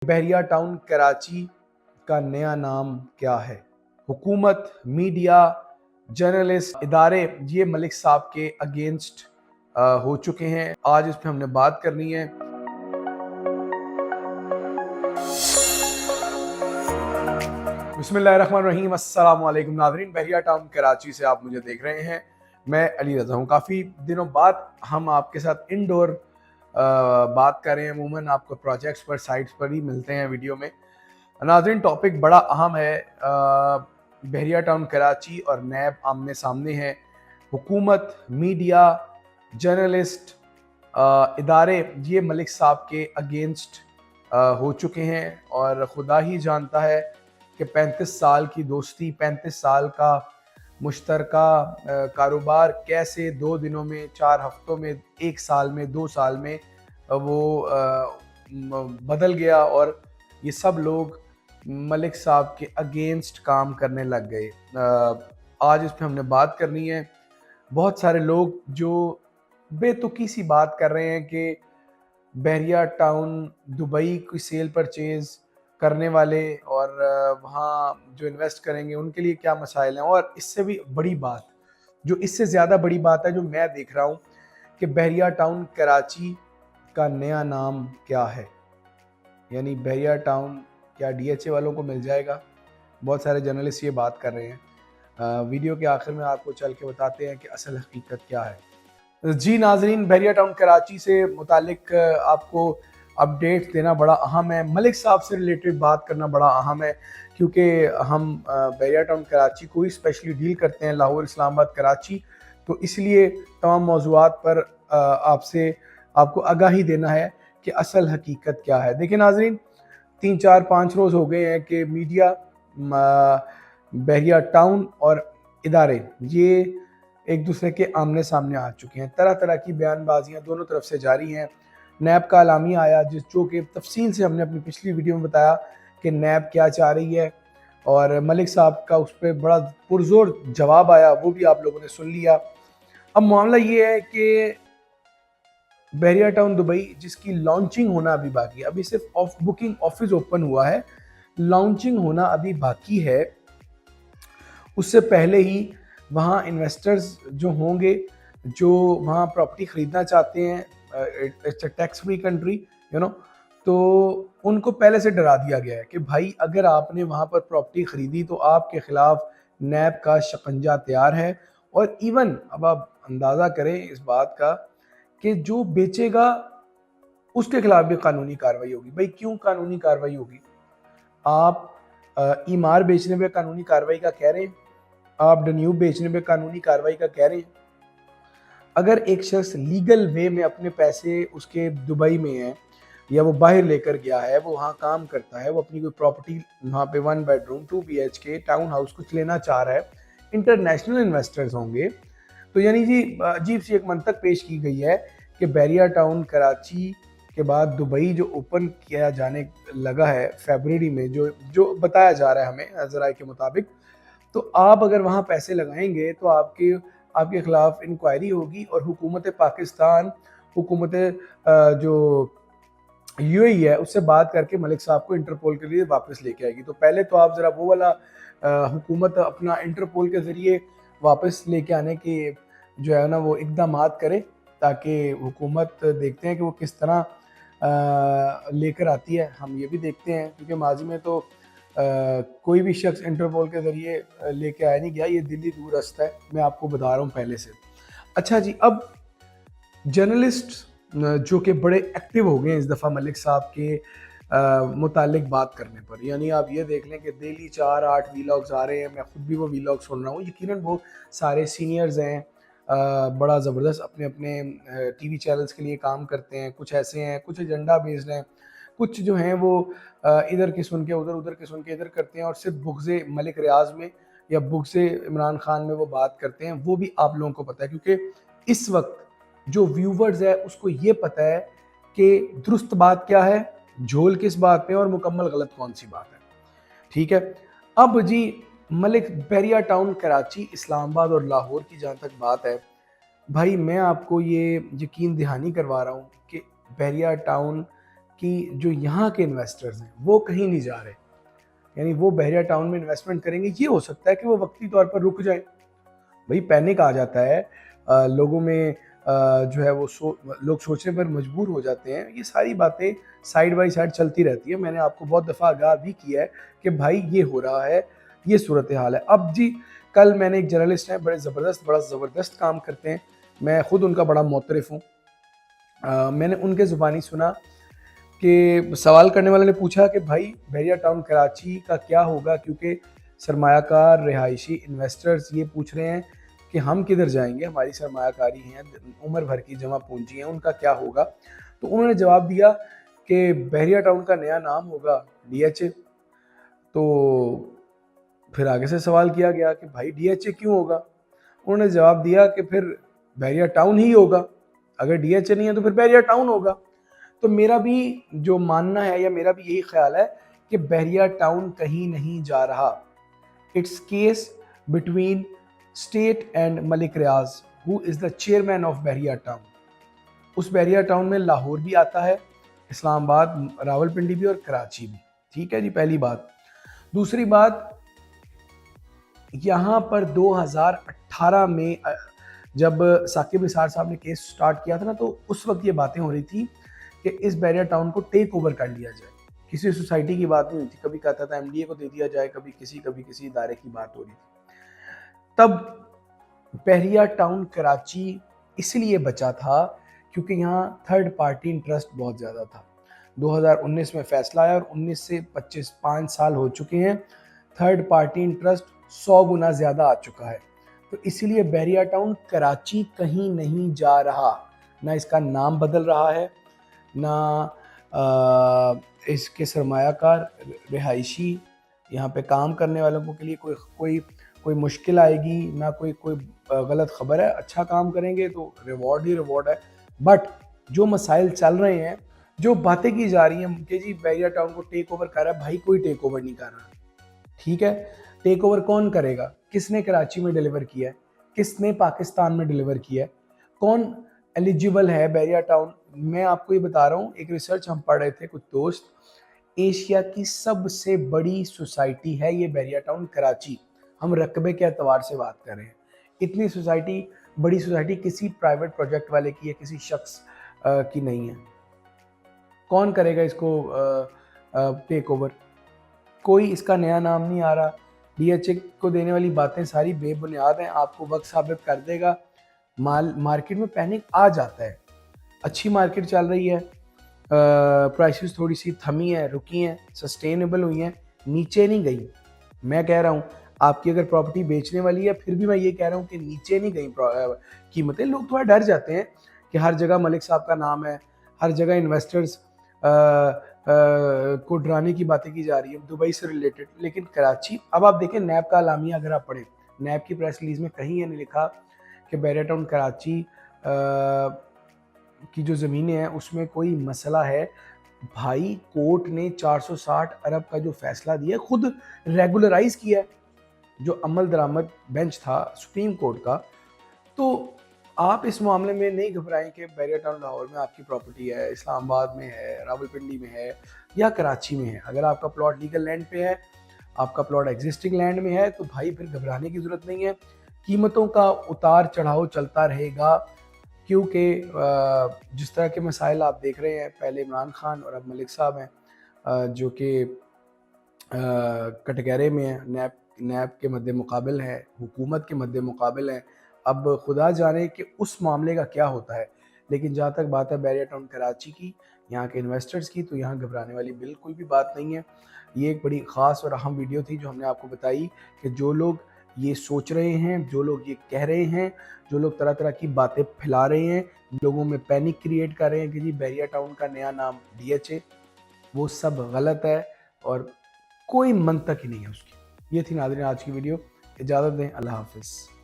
बहरिया town Karachi का नया नाम क्या है? हुकूमत, मीडिया, जर्नलिस्ट, इदारे ये मलिक साहब के अगेंस्ट हो चुके हैं। आज इस पे हमने बात करनी है। बिस्मिल्लाहिर्रहमानिर्रहीम। अस्सलाम वालेकुम नाज़रीन, बहरिया टाउन कराची से आप मुझे देख रहे हैं। मैं अली रज़ा हूँ। काफ़ी दिनों बाद हम आपके साथ इंडोर बात कर रहे हैं। अमूमन आपको प्रोजेक्ट्स पर, साइट्स पर ही मिलते हैं वीडियो में। नाज़रीन, टॉपिक बड़ा अहम है। बहरिया टाउन कराची और नैब आमने सामने हैं। हुकूमत, मीडिया, जर्नलिस्ट, इदारे ये मलिक साहब के अगेंस्ट हो चुके हैं और खुदा ही जानता है कि 35 साल की दोस्ती, 35 साल का मुश्तरका कारोबार कैसे 2 दिनों में, 4 हफ्तों में, 1 साल में, 2 साल में वो बदल गया और ये सब लोग मलिक साहब के अगेंस्ट काम करने लग गए। आज इस पे हमने बात करनी है। बहुत सारे लोग जो बेतुकी सी बात कर रहे हैं कि बहरिया टाउन दुबई की सेल परचेज करने वाले और वहाँ जो इन्वेस्ट करेंगे उनके लिए क्या मसाइल हैं, और इससे भी बड़ी बात, जो इससे ज़्यादा बड़ी बात है जो मैं देख रहा हूँ कि बहरिया टाउन कराची का नया नाम क्या है। यानी बहरिया टाउन क्या डीएचए वालों को मिल जाएगा? बहुत सारे जर्नलिस्ट ये बात कर रहे हैं। वीडियो के आखिर में आपको चल के बताते हैं कि असल हकीकत क्या है। जी नाजरीन, बहरिया टाउन कराची से मुतालिक आपको अपडेट देना बड़ा अहम है। मलिक साहब से रिलेटेड बात करना बड़ा अहम है क्योंकि हम बहरिया टाउन कराची को ही स्पेशली डील करते हैं, लाहौर, इस्लामाबाद, कराची। तो इसलिए तमाम मौज़ूआत पर आपको आगाही देना है कि असल हकीकत क्या है। देखिए नाजरीन, 3, 4, 5 रोज़ हो गए हैं कि मीडिया, बहरिया टाउन और इदारे ये एक दूसरे के आमने सामने आ चुके हैं। तरह तरह की बयानबाजियां दोनों तरफ से जारी हैं। नैब का एलामिया आया जो कि तफसील से हमने अपनी पिछली वीडियो में बताया कि नैब क्या चाह रही है, और मलिक साहब का उस पर बड़ा पुरजोर जवाब आया, वो भी आप लोगों ने सुन लिया। अब मामला ये है कि बहरिया टाउन दुबई जिसकी लॉन्चिंग होना अभी बाकी है, अभी सिर्फ बुकिंग ऑफिस ओपन हुआ है, लॉन्चिंग होना अभी बाकी है। उससे पहले ही वहाँ इन्वेस्टर्स जो होंगे, जो वहाँ प्रॉपर्टी ख़रीदना चाहते हैं, it's a tax free country तो उनको पहले से डरा दिया गया है कि भाई अगर आपने वहाँ पर प्रॉपर्टी ख़रीदी तो आपके ख़िलाफ़ नैब का शिकंजा तैयार है। और इवन अब आप अंदाज़ा करें इस बात का कि जो बेचेगा उसके खिलाफ भी कानूनी कार्रवाई होगी। भाई क्यों कानूनी कार्रवाई होगी? आप ईमार बेचने पे कानूनी कार्रवाई का कह रहे हैं, आप डन्यू बेचने पे कानूनी कार्रवाई का कह रहे हैं। अगर एक शख्स लीगल वे में अपने पैसे उसके दुबई में है या वो बाहर लेकर गया है, वो वहाँ काम करता है, वो अपनी कोई प्रॉपर्टी वहाँ पे 1 बेडरूम 2 BHK टाउन हाउस कुछ लेना चाह रहा है, इंटरनेशनल इन्वेस्टर्स होंगे, तो यानी जी अजीब सी एक मंतक पेश की गई है कि बहरिया टाउन कराची के बाद दुबई जो ओपन किया जाने लगा है फरवरी में, जो बताया जा रहा है हमें ज़राए के मुताबिक, तो आप अगर वहाँ पैसे लगाएंगे तो आपके ख़िलाफ़ इंक्वायरी होगी और हुकूमत पाकिस्तान, हुकूमत जो यूएई है उससे बात करके मलिक साहब को इंटरपोल के लिए वापस लेके आएगी। तो पहले तो आप ज़रा वो वाला हुकूमत अपना इंटरपोल के ज़रिए वापस लेके आने की जो है ना वो इक़दामात करे, ताकि हुकूमत देखते हैं कि वो किस तरह लेकर आती है। हम ये भी देखते हैं क्योंकि माजी में तो कोई भी शख्स इंटरपोल के ज़रिए लेके आया नहीं गया, ये दिल्ली दूरस्थ है, मैं आपको बता रहा हूँ पहले से। अच्छा जी, अब जर्नलिस्ट जो कि बड़े एक्टिव हो गए हैं इस दफ़ा मलिक साहब के मुतालिक बात करने पर। यानी आप ये देख लें कि डेली 4-8 वीलॉग्स आ रहे हैं। मैं खुद भी वो वीलॉग सुन रहा हूँ। यकीनन वो सारे सीनियर्स हैं, बड़ा ज़बरदस्त अपने अपने टीवी चैनल्स के लिए काम करते हैं। कुछ ऐसे हैं, कुछ एजेंडा बेस्ड हैं, कुछ जो हैं वो इधर के सुन के उधर, उधर के सुन के इधर करते हैं और सिर्फ बुग़्ज़े मलिक रियाज़ में या बुग़्ज़े इमरान खान में वो बात करते हैं। वो भी आप लोगों को पता है क्योंकि इस वक्त जो व्यूवर्स है उसको ये पता है कि दुरुस्त बात क्या है, झोल किस बात पे और मुकम्मल गलत कौन सी बात है। ठीक है, अब जी मलिक बहरिया टाउन कराची, इस्लामाबाद और लाहौर की जहाँ तक बात है, भाई मैं आपको ये यकीन दहानी करवा रहा हूँ कि बहरिया टाउन कि जो यहाँ के इन्वेस्टर्स हैं वो कहीं नहीं जा रहे, यानी वो बहरिया टाउन में इन्वेस्टमेंट करेंगे, ये हो सकता है कि वो वक्ती तौर पर रुक जाए। भाई पैनिक आ जाता है लोगों में, जो है वो लोग सोचने पर मजबूर हो जाते हैं। ये सारी बातें साइड बाय साइड चलती रहती है। मैंने आपको बहुत दफ़ा आगाह भी किया है कि भाई ये हो रहा है, ये सूरत हाल है। अब जी कल मैंने एक जर्नलिस्ट हैं, बड़ा ज़बरदस्त काम करते हैं, मैं ख़ुद उनका बड़ा मोतरफ़ हूँ। मैंने उनके ज़ुबानी सुना कि सवाल करने वाले ने पूछा कि भाई बहरिया टाउन कराची का क्या होगा, क्योंकि सरमायाकार रिहायशी इन्वेस्टर्स ये पूछ रहे हैं कि हम किधर जाएंगे, हमारी सरमायाकारी हैं, उम्र भर की जमा पूंजी है, उनका क्या होगा। तो उन्होंने जवाब दिया कि बहरिया टाउन का नया नाम होगा DHA। तो फिर आगे से सवाल किया गया कि भाई DHA क्यों होगा। उन्होंने जवाब दिया कि फिर बहरिया टाउन ही होगा, अगर DHA नहीं है तो फिर बहरिया टाउन होगा। तो मेरा भी जो मानना है या मेरा भी यही ख्याल है कि बहरिया टाउन कहीं नहीं जा रहा। It's case between state and Malik Riaz, who is the chairman of Bahria Town. उस बहरिया टाउन में लाहौर भी आता है, इस्लामाबाद, रावलपिंडी भी और कराची भी। ठीक है जी, पहली बात। दूसरी बात, यहाँ पर 2018 में जब साकिब निसार साहब ने केस स्टार्ट किया था ना, तो उस वक्त ये बातें हो रही थी कि इस बहरिया टाउन को टेक ओवर कर लिया जाए। किसी सोसाइटी की बात नहीं हुई थी, कभी कहता था MDA को दे दिया जाए, कभी किसी इदारे की बात हो रही थी। तब बहरिया टाउन कराची इसलिए बचा था क्योंकि यहाँ थर्ड पार्टी इंटरेस्ट बहुत ज़्यादा था। 2019 में फैसला आया और 19 से 5 साल हो चुके हैं, थर्ड पार्टी इंटरेस्ट 100 गुना ज़्यादा आ चुका है। तो इसीलिए बहरिया टाउन कराची कहीं नहीं जा रहा, ना इसका नाम बदल रहा है, ना इसके सरमायाकार रिहायशी यहाँ पे काम करने वालों के लिए कोई मुश्किल आएगी, ना कोई गलत खबर है। अच्छा काम करेंगे तो रिवॉर्ड ही रिवॉर्ड है। बट जो मसाइल चल रहे हैं, जो बातें की जा रही हैं कि जी बहरिया टाउन को टेक ओवर कर रहा है, भाई कोई टेक ओवर नहीं कर रहा। ठीक है, टेक ओवर कौन करेगा? किसने कराची में डिलीवर किया है, किसने पाकिस्तान में डिलीवर किया है, कौन एलिजिबल है बहरिया टाउन? मैं आपको ये बता रहा हूँ, एक रिसर्च हम पढ़ रहे थे कुछ दोस्त, एशिया की सबसे बड़ी सोसाइटी है ये बहरिया टाउन कराची। हम रकबे के एतबार से बात कर रहे हैं। इतनी बड़ी सोसाइटी किसी प्राइवेट प्रोजेक्ट वाले की या किसी शख्स की नहीं है। कौन करेगा इसको टेक ओवर? कोई इसका नया नाम नहीं आ रहा। DHA को देने वाली बातें सारी बेबुनियाद हैं, आपको वक्त साबित कर देगा। मार्केट में पैनिक आ जाता है, अच्छी मार्केट चल रही है, प्राइसेस थोड़ी सी थमी है, रुकी हैं, सस्टेनेबल हुई हैं, नीचे नहीं गई। मैं कह रहा हूँ आपकी अगर प्रॉपर्टी बेचने वाली है, फिर भी मैं ये कह रहा हूँ कि नीचे नहीं गई कीमतें। लोग थोड़ा डर जाते हैं कि हर जगह मलिक साहब का नाम है, हर जगह इन्वेस्टर्स को डराने की बातें की जा रही है दुबई से रिलेटेड। लेकिन कराची, अब आप देखें नैब का अलामिया अगर आप पढ़ें, नैब की प्रेस रिलीज में कहीं ये नहीं लिखा कि बहरिया टाउन कराची की जो ज़मीनें हैं उसमें कोई मसला है। भाई कोर्ट ने 460 अरब का जो फैसला दिया खुद रेगुलराइज किया है, जो अमल दरामद बेंच था सुप्रीम कोर्ट का। तो आप इस मामले में नहीं घबराएं कि बहरिया टाउन लाहौर में आपकी प्रॉपर्टी है, इस्लामाबाद में है, रावलपिंडी में है या कराची में है। अगर आपका प्लॉट लीगल लैंड पे है, आपका प्लॉट एग्जिस्टिंग लैंड में है, तो भाई फिर घबराने की ज़रूरत नहीं है। कीमतों का उतार चढ़ाव चलता रहेगा, क्योंकि जिस तरह के मसाइल आप देख रहे हैं, पहले इमरान खान और अब मलिक साहब हैं जो कि कटघरे में हैं, नैब के मद्दे मुकाबिल है, हुकूमत के मद्दे मुकाबिल है। अब खुदा जाने कि उस मामले का क्या होता है। लेकिन जहाँ तक बात है बहरिया टाउन कराची की, यहाँ के इन्वेस्टर्स की, तो यहाँ घबराने वाली बिल्कुल भी बात नहीं है। ये एक बड़ी ख़ास और अहम वीडियो थी जो हमने आपको बताई कि जो लोग ये सोच रहे हैं, जो लोग ये कह रहे हैं, जो लोग तरह तरह की बातें फैला रहे हैं, लोगों में पैनिक क्रिएट कर रहे हैं कि जी बहरिया टाउन का नया नाम DHA, वो सब गलत है और कोई मंतक ही नहीं है उसकी। ये थी नाज़रीन आज की वीडियो। इजाज़त दें, अल्लाह हाफ़िज़।